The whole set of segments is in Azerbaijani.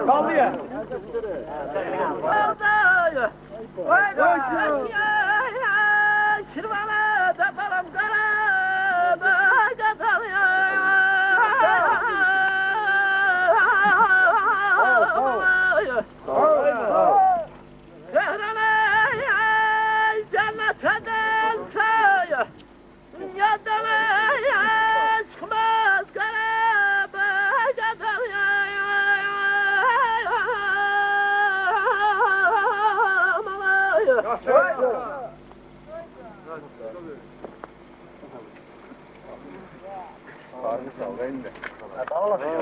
Kaldı ya. Çırvana da param karada katalıyor. Zehrana cennet edense yadana çıkmaz karada katalıyor.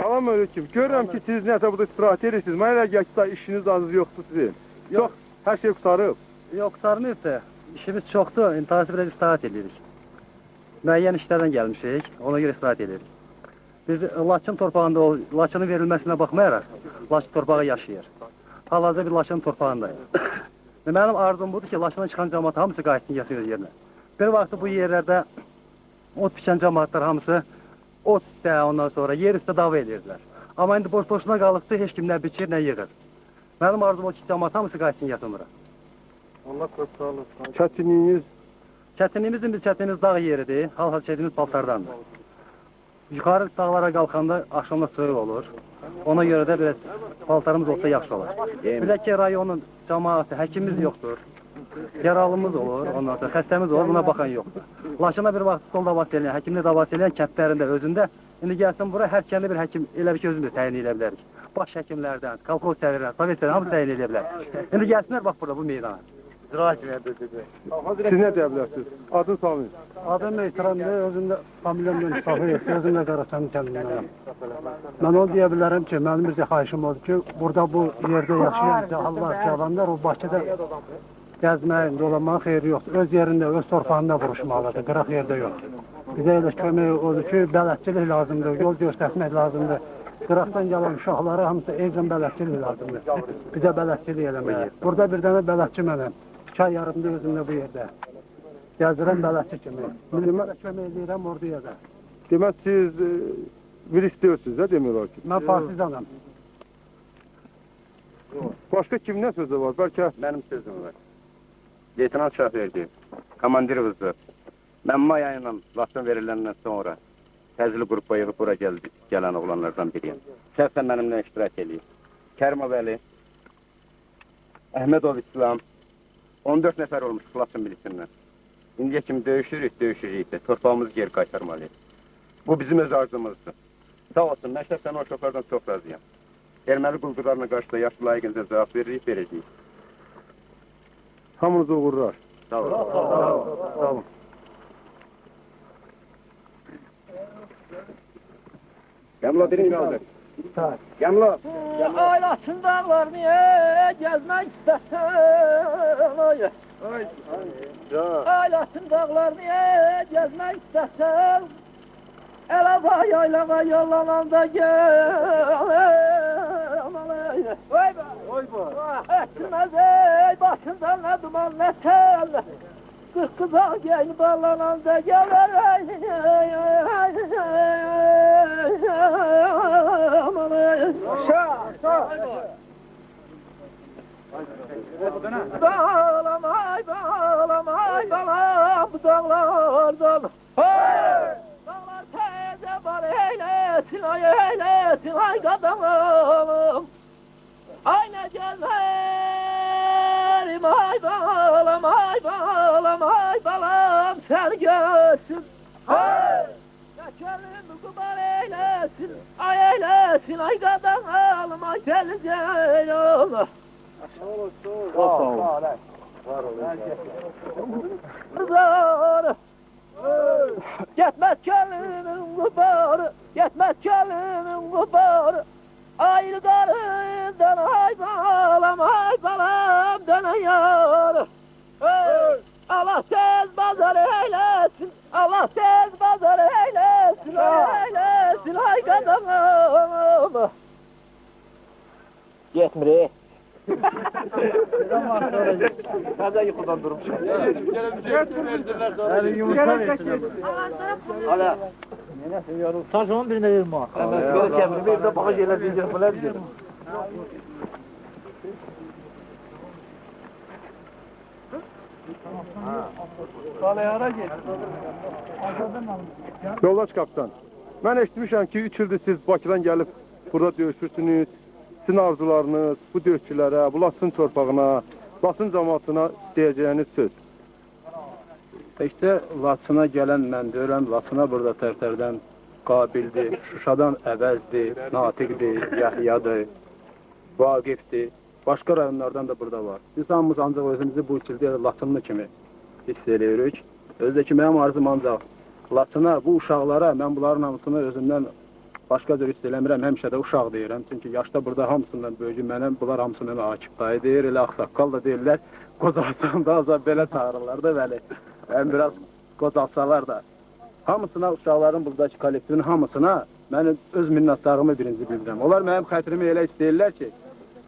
Selamünaleyküm. Görürəm ki, siz nəsə burada istirahət edirsiniz. Mənə elə gəl ki, işiniz azı yoxdur sizin. Yox, hər şey qutarıb. Yox, qurtarmayıb da. İşimiz çoxdur, intihası biraz istirahat edirik. Müəyyən işlərdən gəlmişik, ona görə istirahat edirik. Biz Laçın torpağında, Laçının verilməsinə baxmayaraq, Laçın torpağı yaşayır. Hal-hazırda bir Laçının torpağındayıq. Mənim arzum budur ki, Laçından çıxan cəmaat hamısı qayıtsın, gəlsin öz yerinə. Bir vaxtı bu yerlərdə ot biçən cəmaatlar hamısı ot də ondan sonra yer üstə dava edirdilər. Amma indi boş-boşuna qalıqdır, heç kim nə biçir, nə yığır. Mənim arzum o ki, cəmaat hamısı qayıtsın, gəlsin bura. Allah qorusun, Allah. Çətinliyiniz? Çətinliyimizin bir çətinimiz dağ yeridir, hal-hal çətinimiz paltardandır. Yuxarı dağlara qalxanda axşamda soyuq olur. Ona görə də biraz paltarımız olsa yaxşı olar. Bilək ki, rayonun cəmaatı, həkimimiz yoxdur. Yaralımız olur, ondan sonra xəstəmiz olur, buna baxan yoxdur. Laçına bir vaxt stol davası eləyən, həkimli davası eləyən kəndlərində özündə, indi gəlsin bura hər kəndə bir həkim elə bir ki, özümüz təyin edə bilərik. Baş həkimlərdən, kolxoz səhvlərdən, sovet səhvlərdən hamısı təyin edə bilərik. İndi gəlsinlər bax burada, bu meydana. Siz nə deyə bilərsiniz? Adın sağlayın. Adım Meytirandır, özümdə familiyamdan Mustafa yoxdur, özümdə Qaraçanın kəndindəyəm. Mən onu deyə bilərəm ki, mənim bir xahişim odur ki, burada bu yerdə yaşayan cahallar, cavanlar o Bakıda gəzməyin, dolanmanın xeyri yoxdur. Öz yerində, öz torpağında vuruşmalıdır, qıraq yerdə yox. Bizə elə kömək odur ki, bələdçilik lazımdır, yol göstərmək lazımdır. Qıraqdan gələn uşaqlara hamısı eyzən bələdçilik lazımdır. Bizə bələdçilik eləməyir. Burada bir dənə bələdçi mənəm. 2 ay yarımda özümdə bu yerdə. Gəzirəm bələdçi kimi. Millimə də kömək edirəm orduya da. Demək siz bir istiyorsunuz da demək olar ki. Mən partizanam. Başqa kimdən sözü var? Bəlkə Mənim sözüm var. Leytenant Şahverdi, komandirimiz. Mən may ayından Laçın veriləndən sonra təzili qrupa yığıb bura gələn oğlanlardan biriyim. Şəxsən mənimlə iştirak edeyim. Kərimov Əli, Əhmədov İslam, 14 nəfər olmuş Laçın milisindən. İndiyə kimi döyüşürük də, torpağımızı geri qaytarmalıyıq. Bu bizim öz arzumuzdur. Sağ olsun, mən şəxsən o şofördən çox razıyam. Erməni qulqurlarına qarşı da yaşlı layiqincə cavab verəcəyik. hamınız uğurlar. Sağ olun. Sağ olun. Gəmlo birin qaldır. Gəmlo. Aylasın dağlar niye gezmek istersen? Aylasın dağlar niye gezmek istersen? Elava yaylama yollanan da gel. Oy be. Oy be. Etmez ey başından ne duman ne tel. Kırk kıza gel bağlanan da gel. Bağlamay bağlamay bağlam bu dağlardan. Dağlar teyze var eylesin ay eylesin ay kadınım. Ay ne gelmerim ay bağlam ay bağlam ay bağlam sen görsün. Yaşarım kubar eylesin ay eylesin ay kadınım ay gelince yol. Zor. Yetmez gelinim kubarı, yetmez gelinim kubarı. Ayrı darından ay balam dönüyor. Allah tez bazar eylesin, Allah tez bazar eylesin, eylesin ay kadınım. Yetmir. Nerede yukarıdan durmuşum? Yani yumurta versin. Hala. Taşımın birine verim o. Ben sigara çevirdim. Evde bakıcı yerler diyeceğim falan diyorum. Yoldaş kapitan, mən eşitmişəm ki, 3 ildir siz Bakıdan gəlib burada döyüşürsünüz. Sizin arzularınız bu döyüşçülərə, bu Laçın torpağına, Laçın cəmaatına deyəcəyiniz söz. Təkcə Laçına gələn mən deyirəm, Laçına burada tərtərdən Qabildir, Şuşadan Əvəzdir, Natiqdir, Yahyadır, Vaqifdir. Başqa rayonlardan da burada var. Biz hamımız ancaq özümüzü bu ildə Laçınlı kimi hiss edirik. Özdəki mənim arzum ancaq Laçına, bu uşaqlara, mən bunların hamısını özümdən başqa cür hiss eləmirəm, həmişə də uşaq deyirəm. Çünki yaşda burada hamısından böyücü mənəm, bunlar hamısı mənə Akif dayı deyir, elə ağsaqqal da deyirlər. Qocalsam da azar belə çağırırlar da bəli. Mən biraz qocalsalar da. Hamısına, uşaqların buradakı kollektivin hamısına mən öz minnətdarımı birinci bildirəm. Onlar mənim xətrimi elə istəyirlər ki,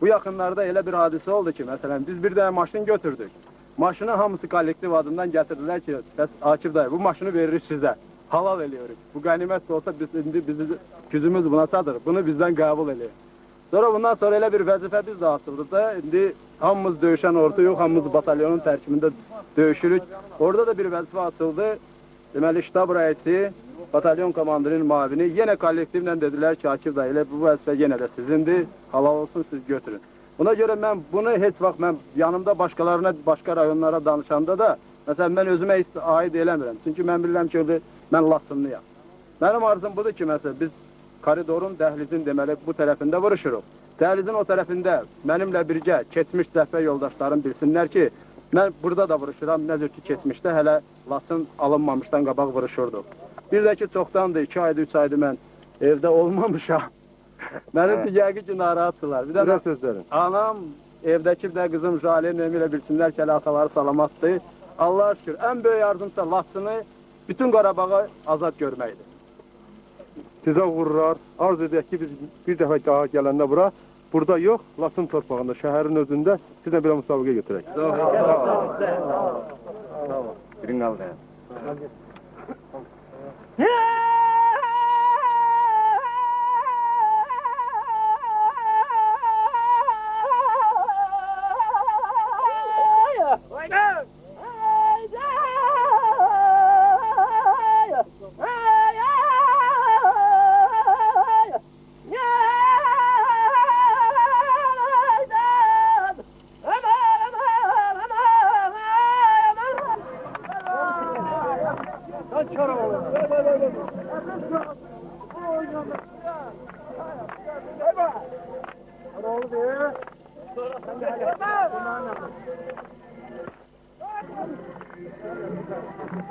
bu yaxınlarda elə bir hadisə oldu ki, məsələn, biz bir dənə maşın götürdük. Maşını hamısı kollektiv adından gətirdilər ki, bəs Akif dayı, bu maşını veririk sizə. Halal eləyirik. Bu qənimət də olsa biz indi gücümüz buna çatır. Bunu bizdən qəbul eləyin. Sonra bundan sonra elə bir vəzifə biz də asıldıq da, indi hamımız döyüşən ordu yox, hamımız batalyonun tərkibində döyüşürük. Orada da bir vəzifə asıldı. Deməli, ştab rəisi, batalyon komandirinin mavini yenə kollektivlə dedilər ki, Akif dayı, elə bu vəzifə yenə də sizindir, halal olsun, siz götürün. Buna görə mən bunu heç vaxt mən yanımda başqalarına, başqa rayonlara danışanda da, məsələn, mən özümə aid eləmirəm. Çünki mən bilirəm ki, mən Laçınlıyam. Mənim arzum budur ki, məsələn, biz koridorun, dəhlizin deməli bu tərəfində vuruşuruq. Dəhlizin o tərəfində mənimlə birgə keçmiş cəhbə yoldaşlarım bilsinlər ki, mən burada da vuruşuram, nəzir ki, keçmişdə hələ Laçın alınmamışdan qabaq vuruşurduq. Bir də ki, çoxdandır, 2 aydır, 3 aydır mən evdə olmamışam. Mənim digəqi ki, narahatdırlar. Bir də sözlərin? Anam, evdəki də qızım Jalim Emirə bilsinlər ki, hələ ataları salamatdır. Allah şükür, ən böyük arzumsa Laçını, bütün Qarabağı azad görməkdir. Sizə uğurlar. Arz edək ki, biz bir dəfə daha gələndə bura, burada yox, Laçın torpağında, şəhərin özündə sizlə bir müsabiqə götürək. Birin qaldı.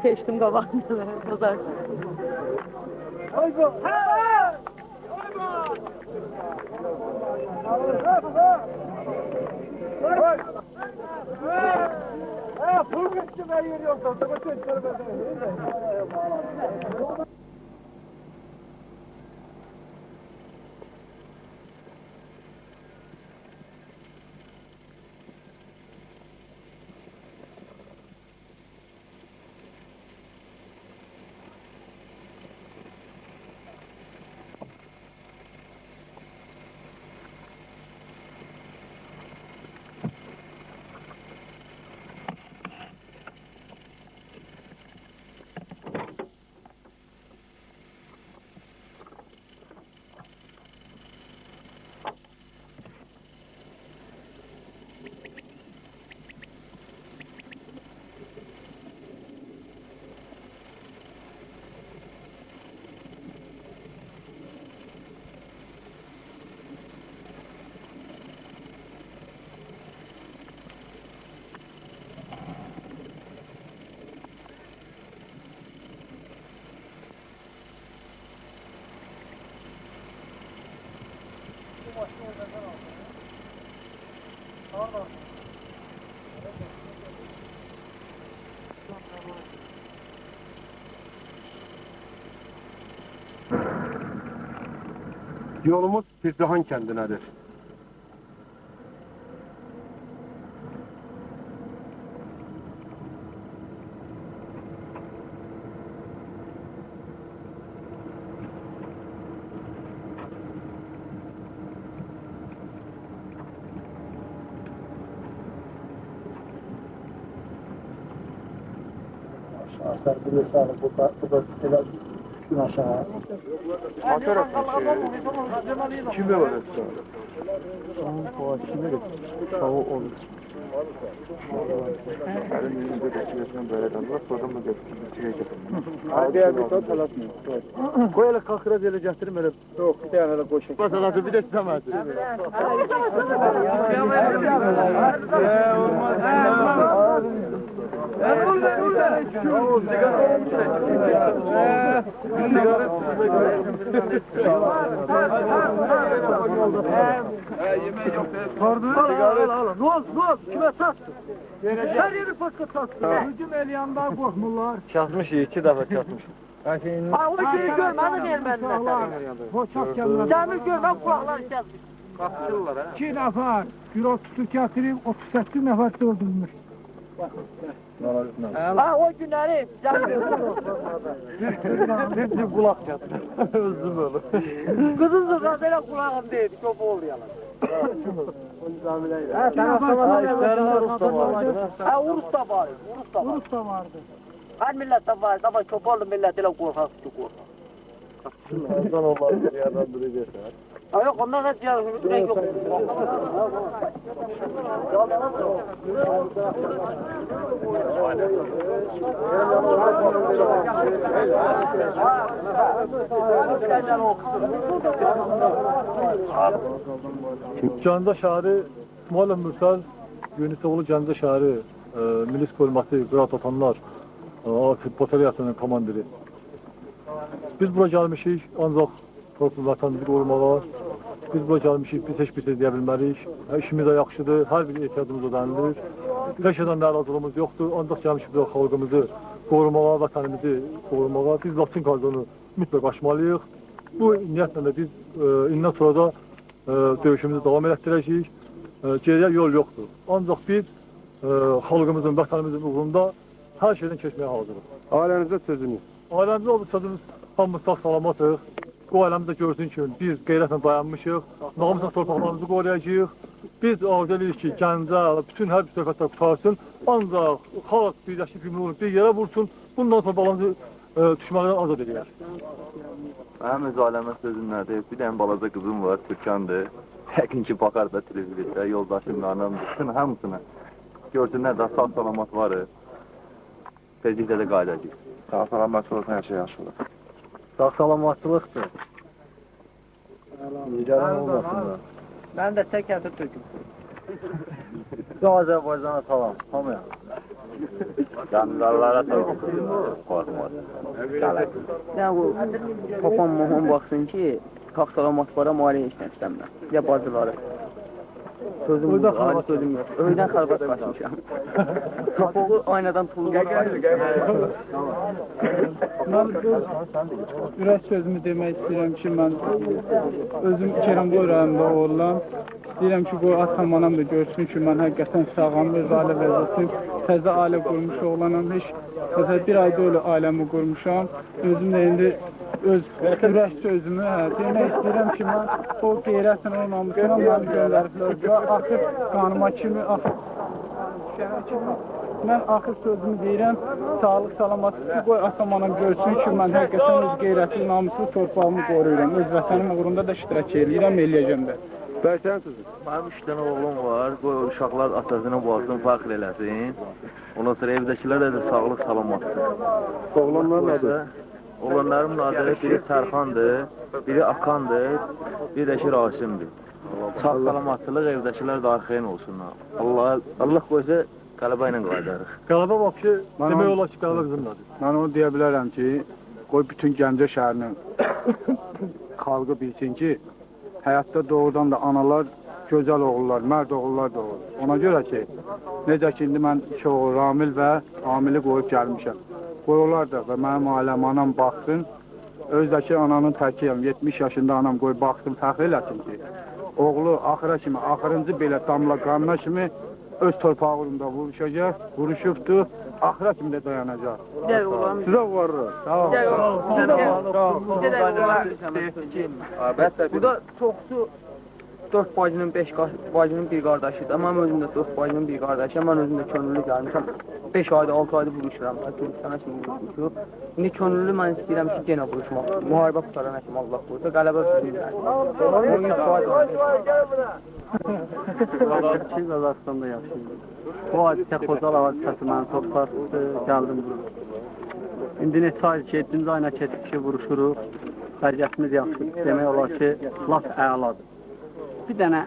Geçtim kabağında pazar. Yolumuz Pirdahan kəndinədir. Sen bilirsən, burada elə gün aşağı. Kimde var hepsi? Hadi ya bir tat alatmıyor. Koy hele kakıra böyle getirim hele. Yok bir tane hele koşun. Basalatı bir de tutamaz. Kime sattı? Her yeri fakat sattı. Hücum eliyandan korkmular. Çatmış, 2 defa çatmış. Ha o şeyi görmedi değil benden. Hoçak gelmez. Cemil görmem kulakları kesmiş. İki nefer, Güro tutup getirip 38 nefer öldürmüş. Ha o günleri Cemil Hepsi kulak çattı. Özüm olur. Kızın kızına böyle kulağım değdi. Çok oldu yalan. Ha, Ha Urus da var. Urus da vardı. Her millet de var. Ama Çobanlı milletiyle korkak tutu korkak. Ondan olmaz bir yerden duracak. Ha yok ondan da diğer renk yok. Gəncə şəhəri İsmail Mürsəl Yunitoğlu Gəncə şəhəri milis bölməsi qırat atanlar batariyasının komandiri. Biz bura gəlmişik ancaq vətənimizi qorumağa. Biz bura gəlmişik, biz heç bir şey deyə bilmərik. İşimiz də yaxşıdır, hər bir ehtiyacımız ödənilir. Heç nədən narazılığımız yoxdur, ancaq gəlmişik biz xalqımızı qorumağa, vətənimizi qorumağa. Biz Laçın kordonu mütləq aşmalıyıq. Bu niyyətlə də biz indən sonra da döyüşümüzü davam etdirəcəyik. Geriyə yol yoxdur. Ancaq biz xalqımızın, vətənimizin uğrunda hər şeydən keçməyə hazırıq. Ailənizdə sözünüz. Ailəmizdə oldu sözümüz hamımız sağ salamatıq. Bu ailəmizdə görsün ki, biz qeyrətlə dayanmışıq, namusla torpaqlarımızı qoruyacağıq. Biz arzu edirik ki, Gəncə, bütün hər bir söhbətlər qutarsın. Ancaq xalq birləşib yumruğunu bir yerə vursun, bundan sonra balanızı düşmədən azad edilər. Mənim öz ailəmə sözüm nədir? Bir dənə balaca qızım var, Türkandır. Yəqin ki, baxar da televiziyada, yoldaşım, anam, bütün hamısına. Görsünlər də sağ salamat varıq. Tezliklə də qayıdacaq. Sağ salamatçılıq hər şey yaxşı olur. Sağ salamatçılıqdır. Nigarən olmasınlar. Ben de tek yerde töküm. Bütün Azərbaycana salam, hamıya. Canlılara salam. Qorxmaz. Yani bu papam muhum baksın ki sağ salamat para maliye işten istemler. Ya bazıları. Sözüm yok, hali sözüm yok. Öğlen xarbat başmışam. Topuğu aynadan tulluğa. Mən ürək sözümü demək istəyirəm ki, mən özüm Kerimboy rayonunda oğulam. İstəyirəm ki, qoy atam, anam da görsün ki, mən həqiqətən sağam, öz ailə vəziyyətim. Təzə ailə qurmuş oğlanam, heç bir ayda öyle ailəmi qurmuşam. Özüm də indi öz ürək sözümü demək istəyirəm ki, mən o qeyrətlə, o namusuna məni göndəriblər. Axır qanıma kimi, mən axır sözümü deyirəm, sağlıq, salamatlıqı qoy atam, anam görsün ki, mən həqiqətən öz qeyrətli, namuslu torpağımı qoruyuram. Öz vətənim uğrunda da iştirak edirəm, eləyəcəm də. Bəysən sözünüz. Mənim 3 dənə oğlum var. Qoy uşaqlar atasını boğazını fəxr eləsin. Ondan sonra evdəkilər də sağlıq, salamatdır. Oğlanlar nədir? Oğlanlarımın adı biri Sərxandır, biri Akandır, bir də ki Rasimdir. Sağ salamatlıq evdəkilər də arxain olsunlar. Allah qoysa qələbə ilə qayıdarıq. Qələbə vapşı demək olar ki, qələbə bizimlədir. Mən onu deyə bilərəm ki, qoy bütün Gəncə şəhərinin xalqı bilsin ki, həyatda doğrudan da analar gözəl oğullar, mərd oğullar doğur. Ona görə ki, necə ki, indi mən iki oğul, Ramil və Amili qoyub gəlmişəm. Qoyurlar da və mənim ailəm, anam baxsın, özdəki ananın təkiyəm, 70 yaşında anam qoy baxsın, fəxr eləsin ki, oğlu axıra kimi, axırıncı belə damla qanına kimi öz torpağı uğrunda vuruşacaq, vuruşubdur, axıra kimi də dayanacaq. Sizə varır. Sağ ol. Bu da çoxsu 4 bacının 5 bacının bir qardaşıdır. Mən özüm də 4 bacının bir qardaşıyam. Mən özüm də könüllü gəlmişəm. 5 ayda, 6 ayda vuruşuram. Gürcistana kimi vuruşuq. İndi könüllü mən istəyirəm ki, yenə vuruşmaq. Müharibə qutaran kimi Allah qoysa, qələbə sürüyürlər. Ki Qazaxstanda yaşayırım. Bu hadisə Xocal hadisəsi məni çox sarsıtdı, gəldim bura. İndi neçə ay ki, 7-ci ayına keçib ki, vuruşuruq. Vəziyyətimiz yaxşıdır. Demək olar ki, laf əladır. Bir dənə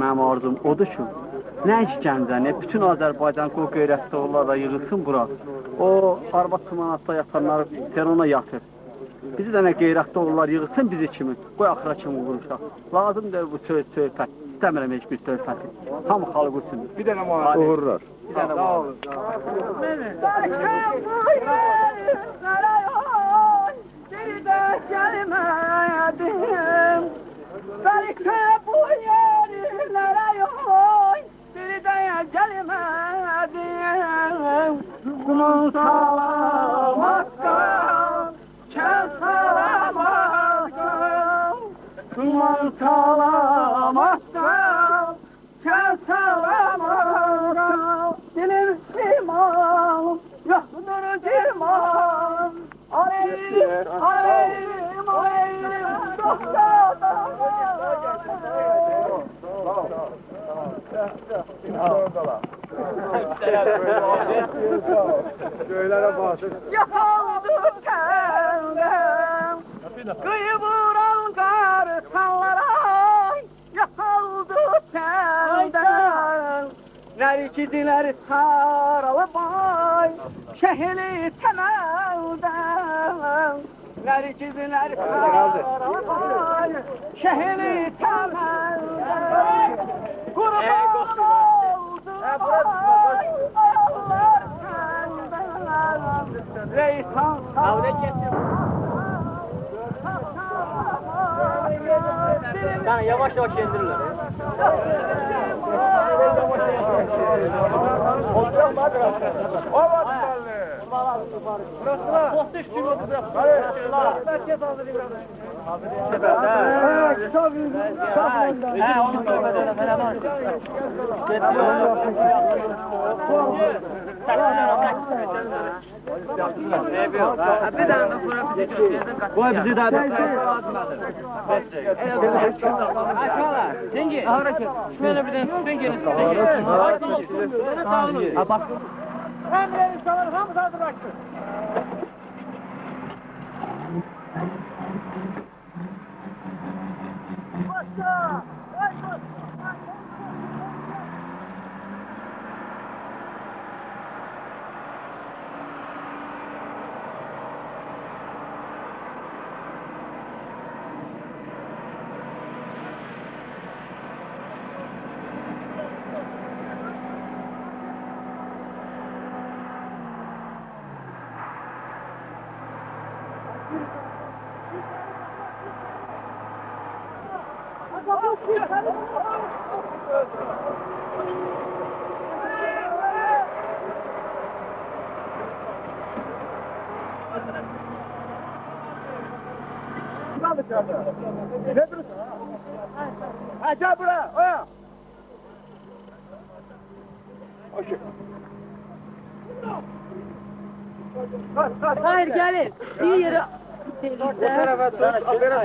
mənim arzum odur ki, nə işgəncə, nə bütün Azərbaycan o qeyrətli oğullar da yığılsın bura. O arvad sımanatda yatanlar perona yatır. Bizi dənə qeyrətli oğullar yığılsın bizi kimi. Qoy axıra kimi vuruşaq. Lazımdır bu söhbət. İstəmirəm heç bir söhbəti. Hamı xalq üçün. Bir dənə müharibə. Uğurlar. Bir dənə müharibə. Bir de gelmedim, belki bu yerlere yok. Bir de gelmedim, kumun salamaktan, kel salamaktan, kumun salamaktan, kel salamaktan. Dilim siman, yoktur dirman. Aleyhim, aleyhim, aleyhim, Göylere başır. Yakaldım kendim, kıyı vuran kartallara. Yakaldım kendim, nerkidiler sarılıp ay, şehri temelden. Nerkidiler sarılıp ay, şehri temelden. Kurban oldu ay, ayollar senden. Reysan Yani yavaş yavaş indirirler. Koy bizi daha Cengi, hareket. Şöyle bir de sen gelin. Ha bak. Hem yerin savar, hem zaten bıraktı. Başla! Gel buraya, oya. Hayır gelin. İyi yere. O tarafa tut,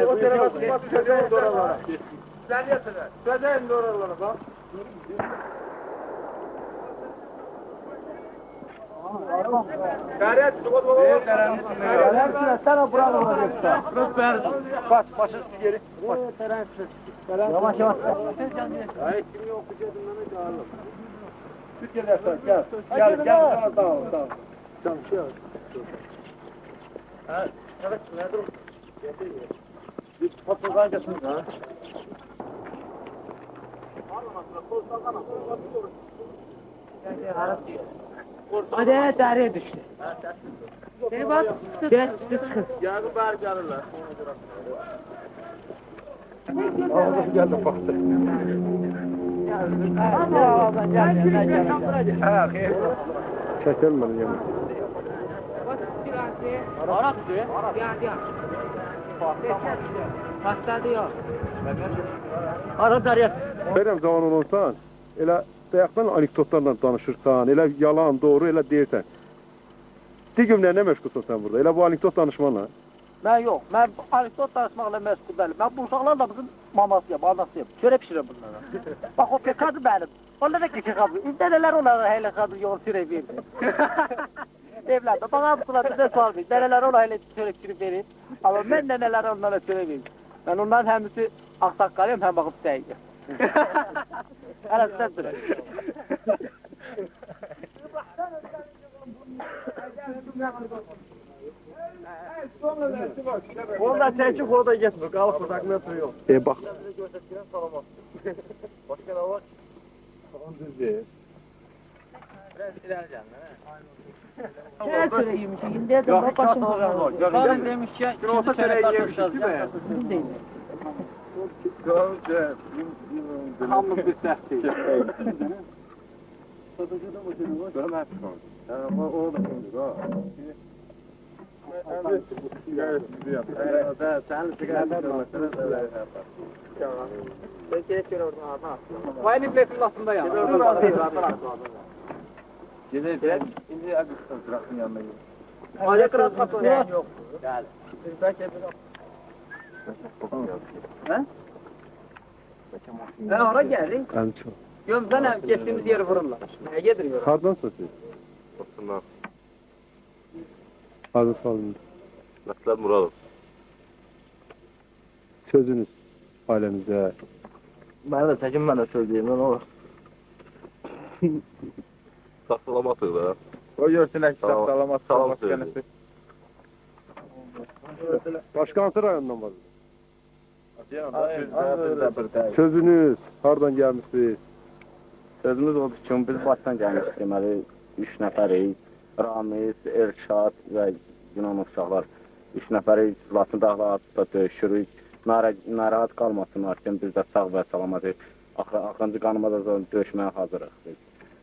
o tarafa tut, bak sözeyin oralara. Sen yatırlar, sözeyin oralara bak. Gayret, tuğut baba. Gayret, sen buraya olacaksın. Bas, başın geri. Yavaş yavaş. Hayır, kimi yok, kucağından çağıralım. Türkiye'den gel. Gel, tamam. Tamam, şey yap. Evet, nerede o? Bir patlıcan geçsin. Hadi dereye düştü. Seni bak. Gel çıkın. Yağı bari gelirler. Ağzı geldi baktı. Çekelim beni yemin. Arak suyu. Gel. Başladı ya. Ara darıya. Benim zaman olursan, elə bayaqdan anekdotlarla danışırsan, elə yalan, doğru, elə deyirsən. Digimlə nə məşğulsun sən burada? Elə bu anekdot danışmanla. Ben yok. Ben anekdot danışmakla meşgul değilim. Ben bu uşaklarla bizim mamasıyım, anasıyım. Şöyle pişiririm bunlara. Bak o pekadı benim. Onlar da küçük abi. Neler onlara hele kadı yol süre verdi. Evladım bana bu sıra bize sormayın. Neler ona hele süre pişirip verin. Ama ben de neler onlara süre vereyim. Ben onların hemisi aksak kalıyorum hem bakıp sayıyorum. Hele sen süre. Orada çekip orada getmir. Qalıb bırakmaya tutuyor. Bax. Başka ne var? Tamam düz değil. Gel şöyle yemişim. Şimdi dedim bak başım var. Karın demiş ki, olsa şöyle yemişik değil mi? Değil. Hamlı bir səhti. Vay nifletin altında ya. İndi abi bırakın yanına gel. Hadi kırat kapı. Yok. Gel. Ben oraya geldim. Ən çox. Gömsen hem geçtiğimiz yeri vururlar. Ne gediriyor? Hardansın siz? Olsunlar. Adı salın. Məqsəd Muradov. Sözünüz ailəmizə. Mənə də çəkin mənə söyləyim, nə olur? Saxlamatıq da. O görsünlər ki, Salam, salam söyləyim. Başqa hansı rayondan var? Sözünüz, hardan gəlmişsiniz? Sözümüz odur ki, biz başdan gəlmişik deməli 3 nəfərik. Ramiz, Erşad və Yunan uşaqlar 3 nəfərik. Latın dağlarında döyüşürük. Narahat qalmasınlar ki, biz də sağ və salamatıq. Axırıncı qanıma da döyüşməyə hazırıq.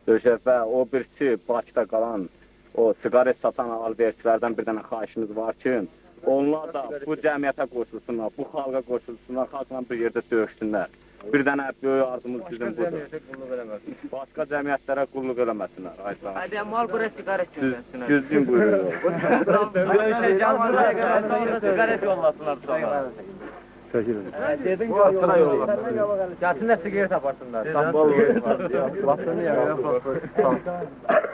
Döyüşək və o birisi Bakıda qalan o sigaret satan alverçilərdən bir dənə xahişimiz var ki, onlar da bu cəmiyyətə qoşulsunlar, bu xalqa qoşulsunlar, xalqla bir yerdə döyüşsünlər. Bir dənə böyük arzumuz bizim budur. Başqa cəmiyyətlərə qulluq eləməsinlər. Hadi mal buraya sigaret göndersin. Düzgün buyuruyor. Sigaret yollasınlar sonra. Çəkilin. Dedin ki, sıra yollar. Gelsinler sigaret aparsınlar. Sambal Basını yarayan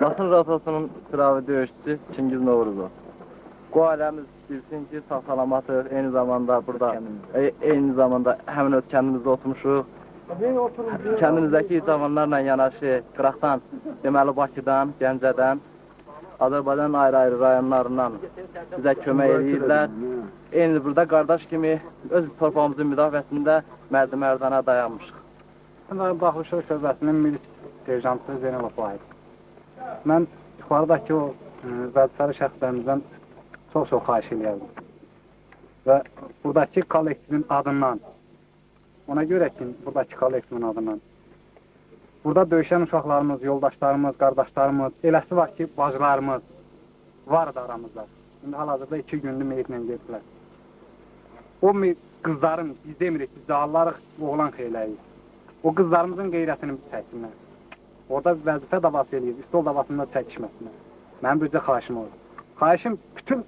Basın Rotasının sıravi döyüşçüsü Çingiz Novruzov. Bu ailəmiz bilsin ki, sağ-salamatıq, eyni zamanda burada, eyni zamanda həmin öz kəndimizdə oturmuşuq. Kəndimizdəki cavanlarla yanaşı, Qıraqdan, deməli Bakıdan, Gəncədən, Azərbaycanın ayrı-ayrı rayonlarından bizə kömək edirlər. Eyni burada qardaş kimi öz torpağımızın müdafiəsində mərd-mərdana dayanmışıq. Mən Baxışıq şöbəsinin milis serjantı Zeynəb Vahid. Mən yuxarıdakı o vəzifəli şəxslərimizdən çox xahiş edirəm. Və buradakı kollektivin adından, ona görə ki, buradakı kollektivin adından, burada döyüşən uşaqlarımız, yoldaşlarımız, qardaşlarımız, eləsi var ki, bacılarımız var da aramızda. İndi hal-hazırda 2 gündür meyitlə gediblər. O qızların, biz demirik, biz dağlarıq, oğlan xeyləyik. O qızlarımızın qeyrətini çəksinlər. Orada vəzifə davası eləyir, üstol davasında çəkişməsinlər. Mənim bircə xahişim olur. Xahişim bütün...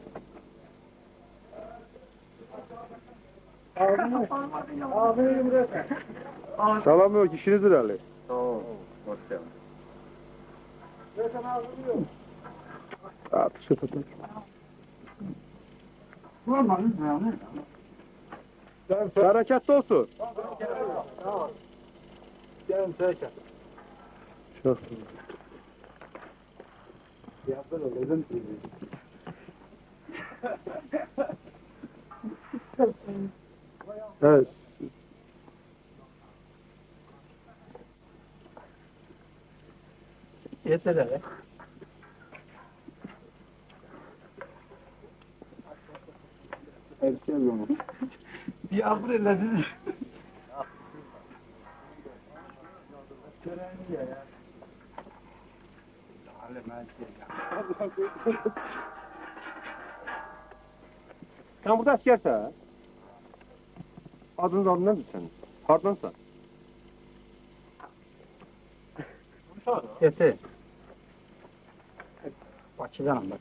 Salam yok, işiniz irəli. Hoş geldin. Atı tutur. Bereketli olsun. Gəlin, çəkək. Çok. Yapın öyle, Evet. Yeter hele. Yağmur ellediniz. Sen burada askersin ha? Adın nədir sənin? Hardansan? Yeter. Bakıdanam ben.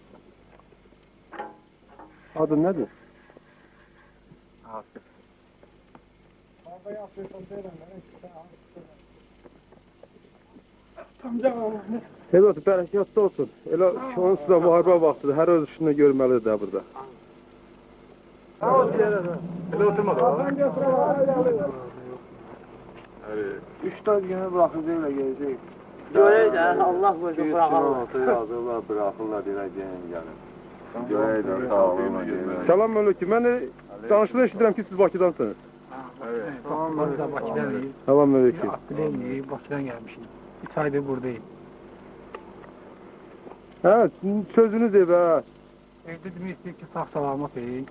Adın nədir? Elə olsun, bərəkətli olsun. Elə onun sizə müharibə vaxtıdır. Hər öz işini görməlidir də burada. Elə oturma da. 3-4 günü bırakacaqlar, gələcək. Görək də, Allah qoysun bıraxalım. Yazırlar, bırakırlar, deyəcəyən gəlin. Görəydim, sağ olun. Salam aleyküm. Mən danışılan eşidirəm ki, siz Bakıdansınız. Biz de Bakıdanıyız. Salam aleyküm. Akbileyim, Bakıdan gelmişim. 3 aydır buradayım. Hə, sizin sözünüz evə. Evde demək istəyir ki, sağ salamat ey.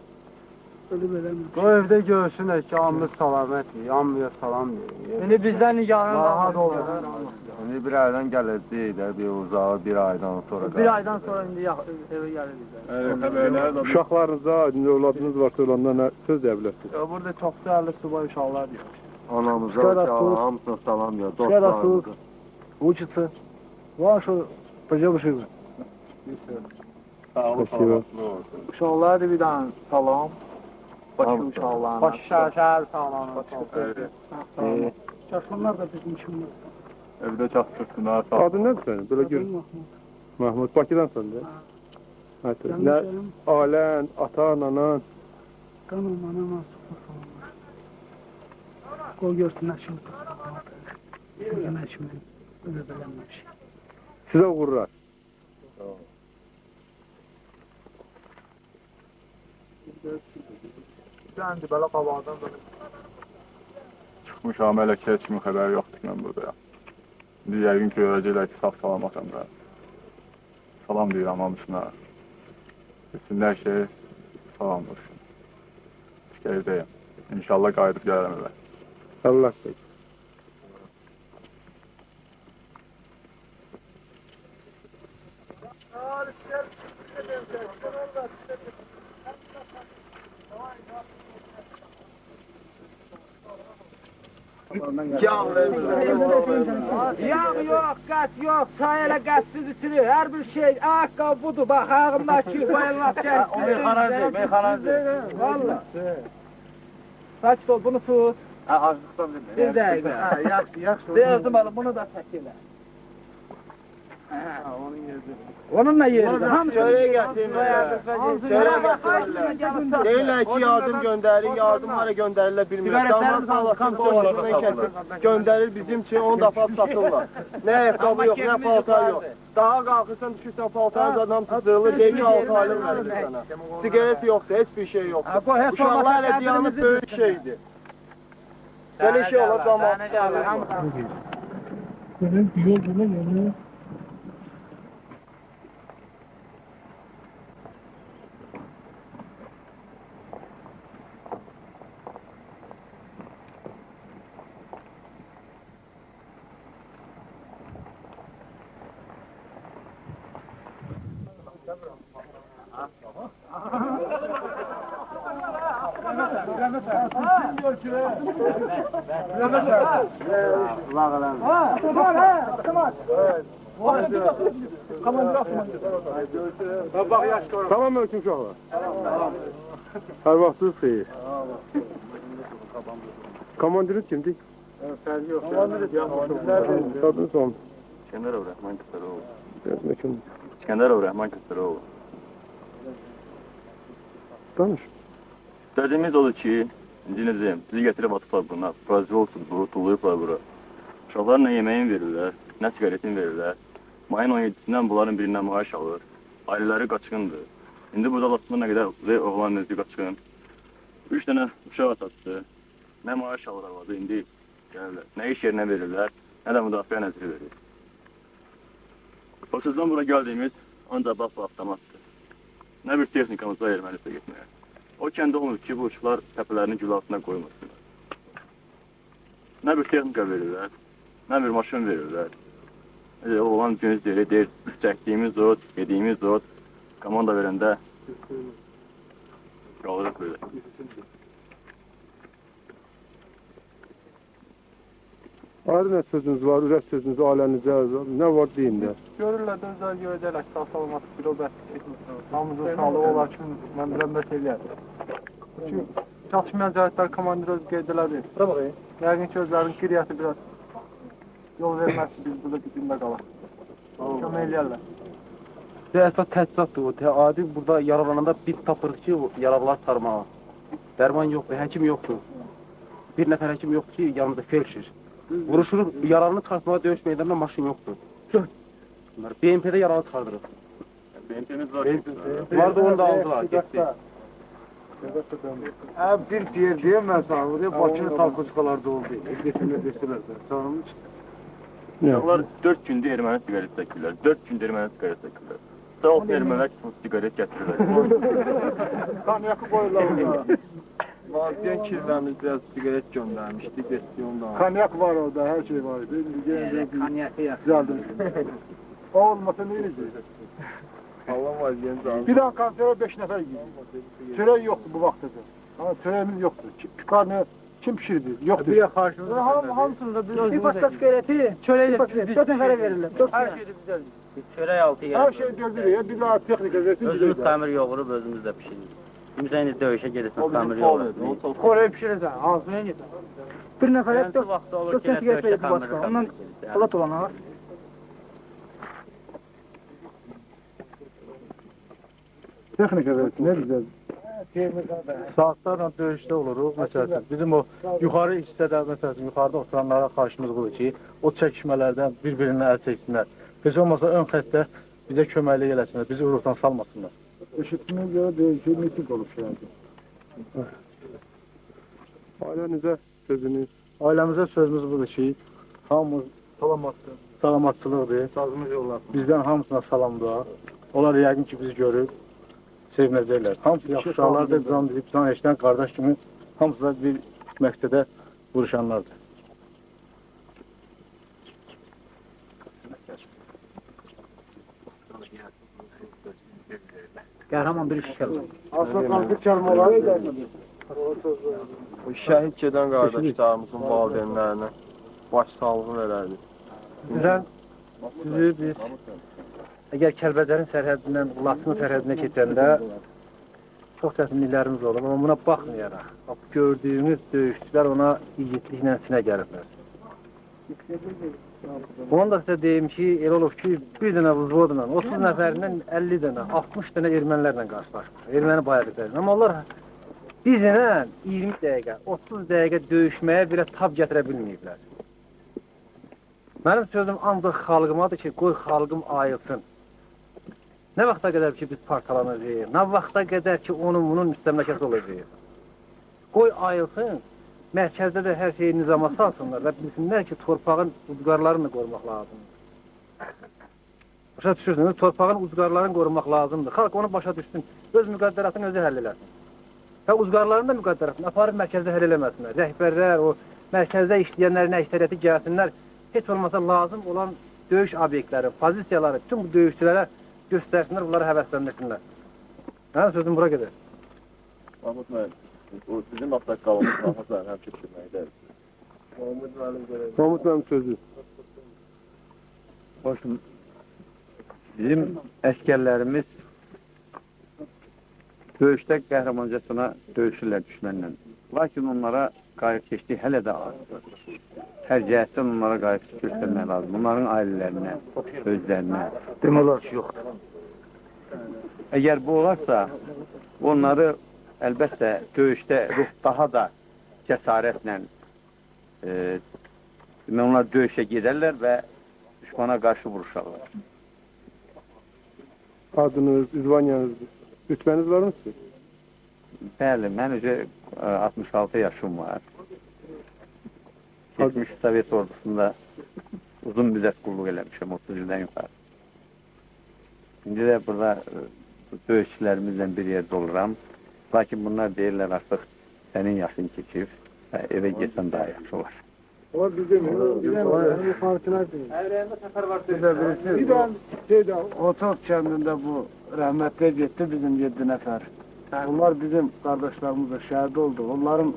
Bu evde görsünler ki amımız salamet, amıya salam diyor. Beni bizden nigarın rahat olur. Bir aydan gələcək də, bir uzağı bir aydan sonra. Bir aydan sonra indi eve gelir bize. Uşaqlarınıza, övladınız varsa olanlar nə söz deyə bilərsiniz? Burada çok değerli subay uşaqlar diyor. Anamıza, Şərəfsiz. hamısına salam ya, Şərəfsiz. dostlarımıza. Учится. Вашу пожалуйста. Спасибо. Uşaqlar da bir tane salam. Bakı uşaqlarına. Bakı şəhər salamına. Çarşınlar da bizim işimiz. Evdə çatdırsınlar, sağ Adın nədir sənin? Belə gör. Mahmud, Bakıdansan da. Hə, nə ailən, atan, anan. Tamam, anama sıfır salamlar. Qoy görsünlər şimdi. Görmə şimdi. Öyle belenmiş. Sizə uğurlar. Gəndi belə qabağdan belə. Çıxmışam, hələ ki, heç kimin xəbəri yoxdur ki, mən buradayam. İndi yəqin ki, görəcəklər ki, sağ salamatam da. Salam deyirəm hamısına. Bilsinlər ki, salam olsun. Evdəyim. İnşallah qayıdıb gəlirəm evə. Allah qoysun. Yağ yok, kat yok, sayıla katsız ütülü, her bir şey ayakkabı budur, bak ağımdaki bayılmak şey. O meyhanacı. Valla. Saç dol, bunu tut. Açlıqdan Bir dakika. Yaxşı. Verdim alın, bunu da çekilə. Onunla yerdir. Şöyle getireyim ya. Deyirlər ki, yardım göndərir, yardımlara göndərirlər bilmirəm. Damar sağlasın, boşluğundan kəsib göndərir bizim için 10 defa satırlar. Ne ayakkabı yok, ne paltar yok. Daha qalxırsan, düşürsən paltarın adam tutulur, deyir ki 6 aylıq verilir sana. Sigaret yoktur, hiçbir şey yoktur. Uşaqlar elə diyanıb böyük şeydir. Belə şey olur, damar. Salam aleyküm uşaqlar. Hər vaxtınız xeyir. Komandiriniz kimdir? Adınız son. İskəndərov Rəhman Kısırov. Kim? İskəndərov Rəhman Kısırov. Danış. Derdimiz odur ki, cinizim, bizi getirib atıblar buna, prozolsuz bu, tullayıblar bura. Uşaqlar nə yeməyin verirlər, nə sigaretin verirlər. Mayın 17-sindən bunların birindən maaş alır. Ailələri qaçqındır. İndi burada aslında nə qədər oğlan özü qaçqın. 3 dənə uşaq atası, nə maaş alır arvadı, indi gəlirlər. Nə iş yerinə verirlər, nə də müdafiə nəziri verir. O sözdən bura gəldiyimiz ancaq bax bu avtomatdır. Nə bir texnikamız var Ermənistan getməyə. O kəndə olmur ki, bu uşaqlar təpələrini gül altına qoymasınlar. Nə bir texnika verirlər, nə bir maşın verirlər. Oğlan günüz deyir, çəkdiyimiz ot, yediyimiz ot, komanda verəndə qalırıq belə. Ayrı nə sözünüz var, ürək sözünüz ailənizə, nə var deyin də. Görürlər də özləri görəcəklər ki, sağ salamat bir o bəs hamımızın sağlığı olar ki, mən bilənbət eləyərdim. Çünki çatışmayan cəhətlər komandir öz qeyd elədi. Yəqin ki, özlərinin qiriyyəti biraz yol verməz ki, biz burada dibində qalaq. Kömək eləyərlər. Əsas təchizatdır o. Adi burada yaralananda biz tapırıq ki, yaralılar sarmağa. Dərman yoxdur, həkim yoxdur. Bir nəfər həkim yoxdur ki, yanımızda felçir. Vuruşuruq, yaralını çıxartmağa döyüş meydanında maşın yoxdur. BMP'de yaralı çıxardırıq. BMP'miz var. Vardı onu da aldılar, getdi. Bir diğer diyemez abi, Bakı'nın talkoçkalarda oldu. Getirme deseler de. Tanımış. Onlar 4 gündür erməni siqaret çəkirlər. 4 gündür erməni siqaret çəkirlər. Sağ olsun ermənilər ki, siqaret gətirirlər. Kanyakı koyurlar orada. Maziyen kirləmiz biraz siqaret göndərmişdi, getdi ondan. Kanyak var orada, her şey var. Kanyakı güzeldir. O olmasa ne yiyeceğiz? Allah var, yenə Bir daha konsere 5 nefer gidiyor. Çörek yoktu bu vakti. Ama çöreğimiz yoktu. Karnı kim pişirdi? Yoktu. Bir karşımızda. Hamısında bir Bir başka sigareti çöreğiyle 4 nefere verirler. Her şeyde bizden. Çörək altı her şey döndürüyor. Bir daha teknik versin. Özümüz xəmir yoğurub, özümüz də pişiririk. Kimsə indi döyüşə gedirsən, xəmir yoğurub. Oraya pişirirsen ağzına git. Bir nefere Gəlsi vaxtı olur 4 ki, sigaret döyüşə verir bu başka. xəmir Ondan polat olan var. Teknik versin. Ne güzel. Saatlarla döyüşdə oluruq. Məsələn, bizim o yuxarı hissədə, məsələn, yuxarıda oturanlara xahişimiz budur ki, o çəkişmələrdən bir-birinə əl çəksinlər. Heç olmasa ön xəttə bizə köməklik eləsinlər, bizi uruqdan salmasınlar. Işıtmaya göre değişiyor. Miting olur şu anda. Ailənizə sözünüz. Ailəmizə sözümüz budur ki, hamımız salamatçılıqdır. Sazımız yollasın. Bizdən hamısına salamdır. Onlar yəqin ki, bizi görüb, sevinəcəklər. Hamısı yaxşı uşaqlardır, can dilib, can eşdən, qardaş kimi hamısı da bir məqsədə vuruşanlardır. Kahraman bir iş geldi. Asla kalkıp çalmaları Şəhid gedən qardaşlarımızın valideynlərinə baş sağlığı verərdik. Bizə sizi biz əgər Kəlbəcərin sərhədindən Laçının sərhədinə keçəndə çox çətinliklərimiz olur. Amma buna baxmayaraq, gördüyümüz döyüşçülər ona yiğitliklə sinə gəliblər. Onu da sizə deyim ki, elə olub ki, bir dənə vuzvodla, 30 nəfərindən 50 dənə, 60 dənə ermənilərlə qarşılaşmış. Erməni bayırdıqlarına. Amma onlar bizlə 20 dəqiqə, 30 dəqiqə döyüşməyə belə tab gətirə bilməyiblər. Mənim sözüm ancaq xalqımadır ki, qoy xalqım ayılsın. Nə vaxta qədər ki, biz parçalanacağıq, nə vaxta qədər ki, bunun müstəmləkəsi olacaq. Qoy ayılsın, mərkəzdə də hər şeyi nizama salsınlar və bilsinlər ki, torpağın uzqarlarını qorumaq lazımdır. Başa düşürsünüz, torpağın uzqarlarını qorumaq lazımdır. Xalq onu başa düşsün, öz müqəddəratını özü həll eləsin. Və uzqarların da müqəddəratını aparıb mərkəzdə həll eləməsinlər. Rəhbərlər, o mərkəzdə işləyənlərin əksəriyyəti gəlsinlər, heç olmasa lazım olan döyüş obyektləri, pozisiyaları, bütün bu döyüşçülərə göstərsinlər, bunları həvəsləndirsinlər. Mənim sözüm bura gedir. Mahmud müəllim, o sizin axsaqqalımız Mahmudlar həmçə düşürməkdədir. Mahmud mənim sözü. Başım, bizim əskərlərimiz döyüşdə qəhrəmancasına döyüşürlər düşmənlə. Lakin onlara qayıq keçdi hələ də azdır. Hər cəhətdən onlara qayıq göstərmək lazım. Onların ailələrinə, özlərinə. Demək olar ki, yoxdur. Əgər bu olarsa, onları əlbəttə döyüşdə ruh daha da cəsarətlə onlar döyüşə gedərlər və düşmana qarşı vuruşarlar. Adınız, ünvanınız, rütbəniz var mı siz? Bəli, mən özü 66 yaşım var. Geçmiş Sovet ordusunda uzun müddət qulluq eləmişəm, 30 ildən yuxarı. İndi də burada döyüşçülərimizlə bir yerdə oluram. Lakin bunlar deyirlər artıq sənin yaşın keçib və evə getsən daha yaxşı olar. O bizim partiler değil. Bir daha şeyde Otos kəndində bu rəhmətli getdi bizim 7 nəfər. Onlar bizim qardaşlarımızla şəhid oldu. Onların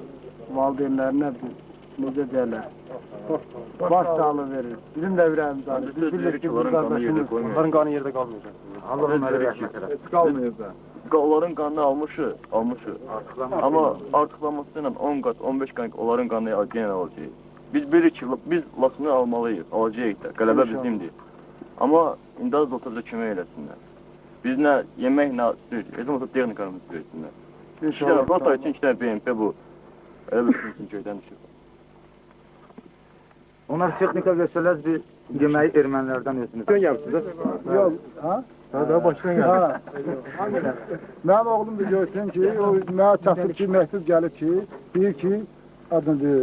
valideynlərinə biz necə deyərlər, baş sağlığı verir. Bizim də ürəyimiz ağrır. Biz bilirik ki, bizim qardaşımız Onların qanı yerdə qalmayacaq. Allah'ın əli rəhmət eləsin. Heç qalmayız da. Onların qanını almışıq. Amma artıqlaması ilə 10 qat, 15 qat onların qanını yenə alacağıq. Biz bilirik ki, biz Laçını almalıyıq, alacağıq da, qələbə bizimdir. Amma indi az da olsa bizə kömək eləsinlər. Biz nə yemək, nə süt, ezin olsa texnikamızı versinlər. İki dənə Frontal üçün 2 dənə BMP bu. Elə bir üçün köydən düşür. Onlar texnika versələr bir yeməyi ermənilərdən özünüz. Sen yapsınız. Yox, ha? Daha başkan geldi. Mənim oğlum da görsün ki, o mənə çatır ki, məktub gəlib ki, deyir ki, adını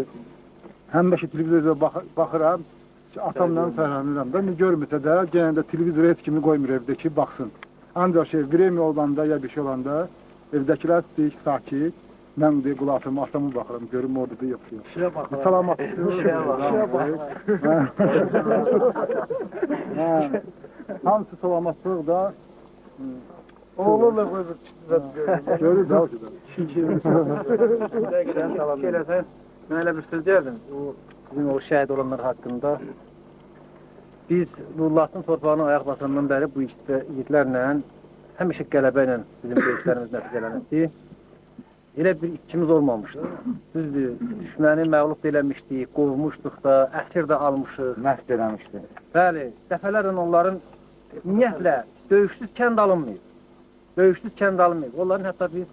həmişə televizorda baxıram ki, atamla fərhlənirəm da, görmürsə də, genelde televizor heç kimi qoymur evdə ki, baxsın. Ancaq vremi olanda ya bir şey olanda, evdəkilər deyir ki, sakit, mən deyir, qulağımı, atamı baxıram, görüm orada da yapıyor. Şuraya baxıram. Salamat. Şuraya baxıram. Hamısı salamatlıq da. Oğlum da qoyub Görür da. Mən elə bir söz deyərdim, bizim o şəhid olanlar haqqında. Biz bu Laçın torpağının ayaq basandan bəri bu yiğitlərlə, həmişə qələbə ilə bizim döyüşlərimiz nəticələnirdi. Elə bir itkimiz olmamışdı. Düzdür, düşməni məğlub eləmişdik, qovmuşduq da, əsir də almışıq. Məhv eləmişdik. Bəli, dəfələrlə onların ümumiyyətlə döyüşsüz kənd alınmayıb. Döyüşsüz kənd alınmayıb. Onların hətta biz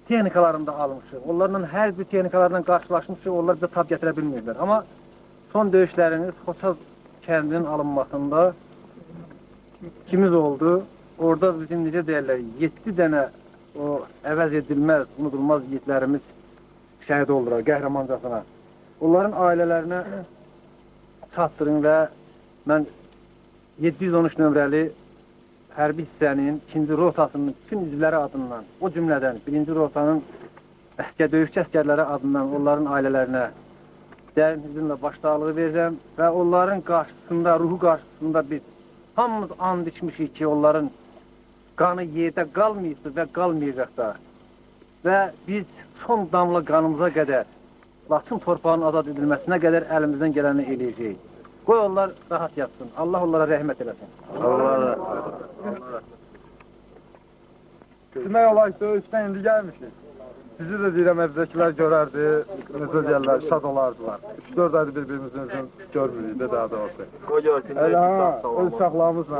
texnikalarını da almışıq. Onlarla hər bir texnikalarla qarşılaşmışıq, onlar bizə tab gətirə bilmirlər. Amma son döyüşlərimiz Xoçaz kəndinin alınmasında ikimiz oldu. Orada bizim necə deyərlər, 7 dənə o əvəz edilməz, unudulmaz yiğitlərimiz şəhid oldular, qəhrəmancasına. Onların ailələrinə çatdırın və mən 713 nömrəli hərbi hissənin 2-ci rotasının bütün üzvləri adından, o cümlədən 1-ci rotanın döyüşçü əskərləri adından onların ailələrinə dərin hüzünlə başsağlığı verirəm və onların qarşısında, ruhu qarşısında biz hamımız and içmişik ki, onların qanı yerdə qalmayıbdır və qalmayacaq da. Və biz son damla qanımıza qədər, Laçın torpağının azad edilməsinə qədər əlimizdən gələni eləyəcəyik. Qoy onlar rahat yatsın. Allah onlara rəhmət eləsin. Allah. Demək olar ki, döyüşdən indi gəlmişik. Bizi də deyirəm, evdəkilər görərdi, necə deyərlər, şad olardılar. 3-4 aydır bir-birimizin özün görmürük də daha da olsa. Elə ha, öz uşaqlarımızla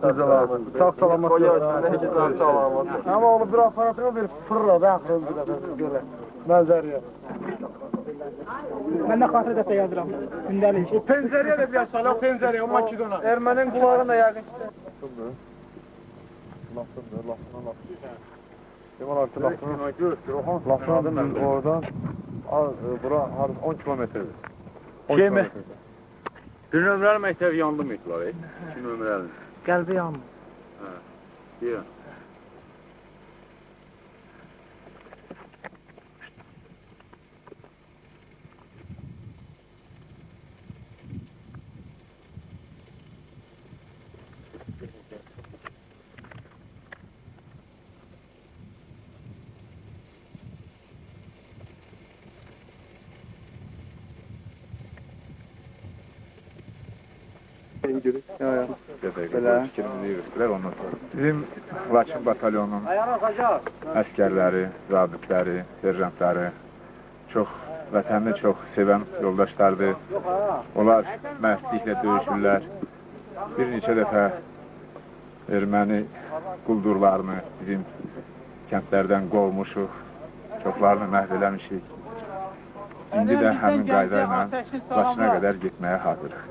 necə lazım. Sağ salamat olsun. Amma onu bir aparatına bir fırla da axırın bir dəfə görə. Mənzəriyə. Mən də xatirə dəfə yazıram. Gündəlik. O pəncərəyə də bir yaşalı, o pəncərəyə, o Makedona. Ermənin qulağına yəqin ki. Lafından. Kemal artık lafından oradan bura 10 kilometredir. 10 kilometredir. Bir nömrəli məktəb yandı mı itilər? 2 nömrəli. Qəlbi yandı. Hə. Deyirəm. Belə fikrimizi yürütdülər ondan sonra. Bizim Laçın batalyonunun əskərləri, zabitləri, serjantları çox vətənini çox sevən yoldaşlardır. Onlar mərdliklə döyüşürlər. Bir neçə dəfə erməni quldurlarını bizim kəndlərdən qovmuşuq. Çoxlarını məhv eləmişik. İndi də həmin qayda ilə Laçına qədər getməyə hazırıq.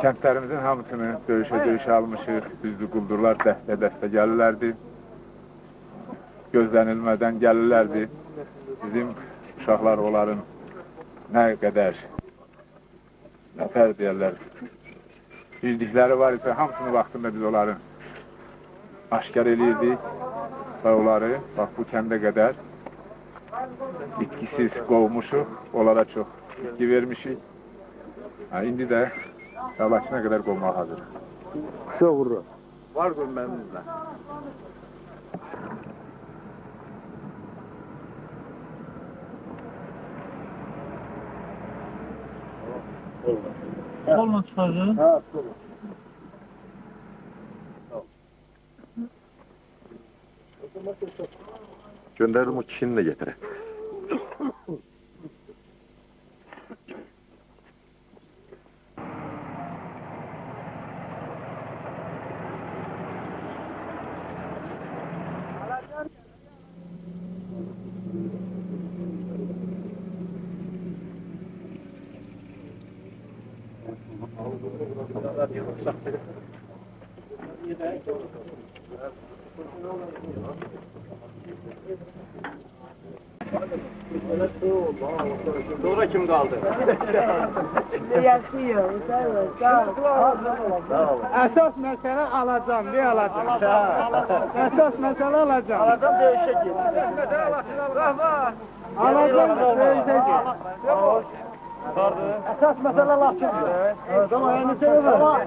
Kəndlərimizin hamısını döyüşə almışıq. Düzdür, quldurlar dəstə gəlirlərdi. Gözlənilmədən gəlirlərdi. Bizim uşaqlar onların nə qədər, nətər deyərlər, bildikləri var isə hamısını vaxtında biz onların aşkar eləyirdik və onları bax bu kəndə qədər itkisiz qovmuşuq, onlara çox itki vermişik. İndi də Laçına qədər qovmağa hazırıq. Çox vurur. Var qövmənimizlə. Kolla çıxarır. Gönderdim o kişini de getire. Sonra kim kaldı? Yaşıyor, sağ ol. Əsas məsələ alacam, ne alacam? Əsas məsələ alacam. Adam döyüşe git. Alacam, döyüşe git. Əsas məsələ Laçındır. Tamam, yani şey var.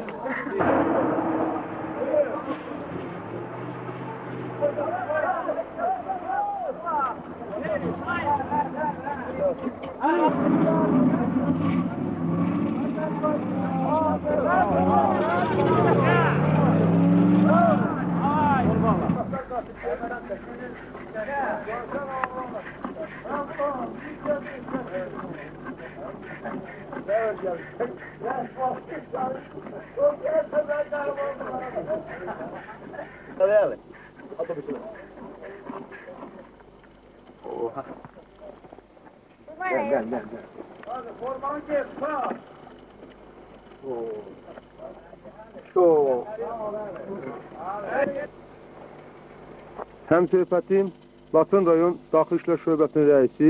Həm söhbətim Latın rayon Daxili İşlər Şöbəsinin rəisi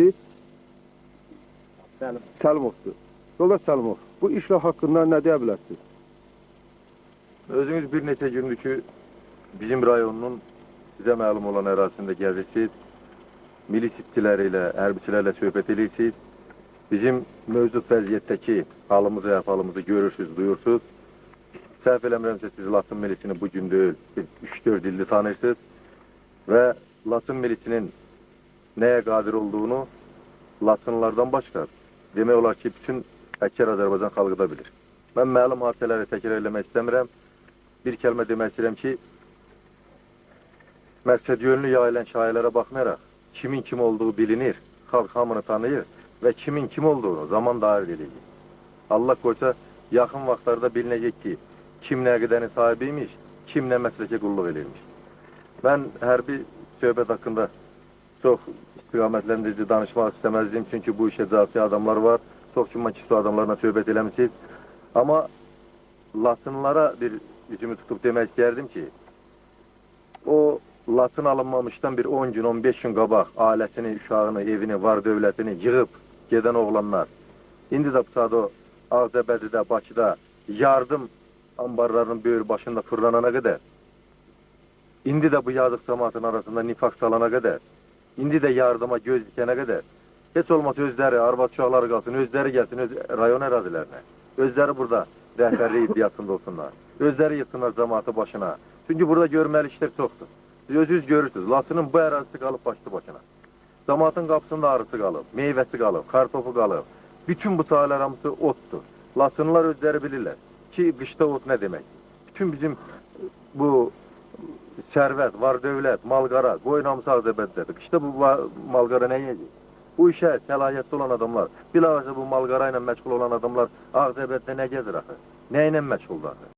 Səlimovdur. Yoldaş Səlimov, bu işlə haqqında nə deyə bilərsiniz? Özünüz bir neçə gündür ki, bizim rayonunun sizə məlum olan ərazisində gəzirsiniz, milis işçiləri ilə, hərbiçilərlə söhbət edirsiniz, bizim mövcud vəziyyətdəki halımızı, əhvalımızı görürsünüz, duyursunuz. Səhv eləmirəmsə, siz Latın milisini bu gün deyil, 3-4 ildir tanırsınız və Latın milisinin nəyə qadir olduğunu Latınlardan başqa, demək olar ki, bütün əksər Azərbaycan xalqı da bilir. Mən məlum hadisələri təkrar eləmək istəmirəm. Bir kəlmə demək istəyirəm ki, məqsəd yönlü yayılan şayiələrə baxmayaraq, kimin kim olduğu bilinir, xalq hamını tanıyır və kimin kim olduğunu zaman dair edilir. Allah qoysa, yaxın vaxtlarda bilinəcək ki, kim nə qədərin sahibiymiş, kim nə məsləkə qulluq edilmiş. Mən hərbi söhbət haqqında çox istiqamətləndirici danışmaq istəməzdim, çünki bu işə cavabçı adamlar var, çox güman ki, su adamlarla söhbət eləmişsiniz. Amma Latınlara bir üzümü tutub demək istəyərdim ki, o Latın alınmamışdan bir 10 gün, 15 gün qabaq ailəsini, uşağını, evini, var dövlətini yığıb gedən oğlanlar, indi də bu saat o Ağzəbədidə, Bakıda yardım ambarlarının böyür başında fırlanana qədər, indi də bu yazıq cəmaatın arasında nifaq salana qədər, indi də yardıma göz dikənə qədər, heç olmasa özləri, arvad uşaqları qalsın, özləri gəlsin öz rayon ərazilərinə, özləri burada rəhbərlik iddiasında olsunlar, özləri yıxsınlar cəmaatı başına. Çünki burada görməli işlər çoxdur. Siz özünüz görürsünüz, Latının bu ərazisi qalıb başlı başına. Cəmaatın qapısında arısı qalıb, meyvəsi qalıb, kartofu qalıb. Bütün bu sahələr hamısı otdur. Latınlar özləri bilirlər ki, qışda ot nə demək. Bütün bizim bu sərvət, var dövlət, malqara, qoyun hamısı Ağzəbəddədir. Qışda bu malqara nə yiyəcək? Bu işə səlahiyyətli olan adamlar, bilhassa bu malqara ilə məşğul olan adamlar Ağzəbəddə nə gəzir axı? Nə ilə məşğuldur axı?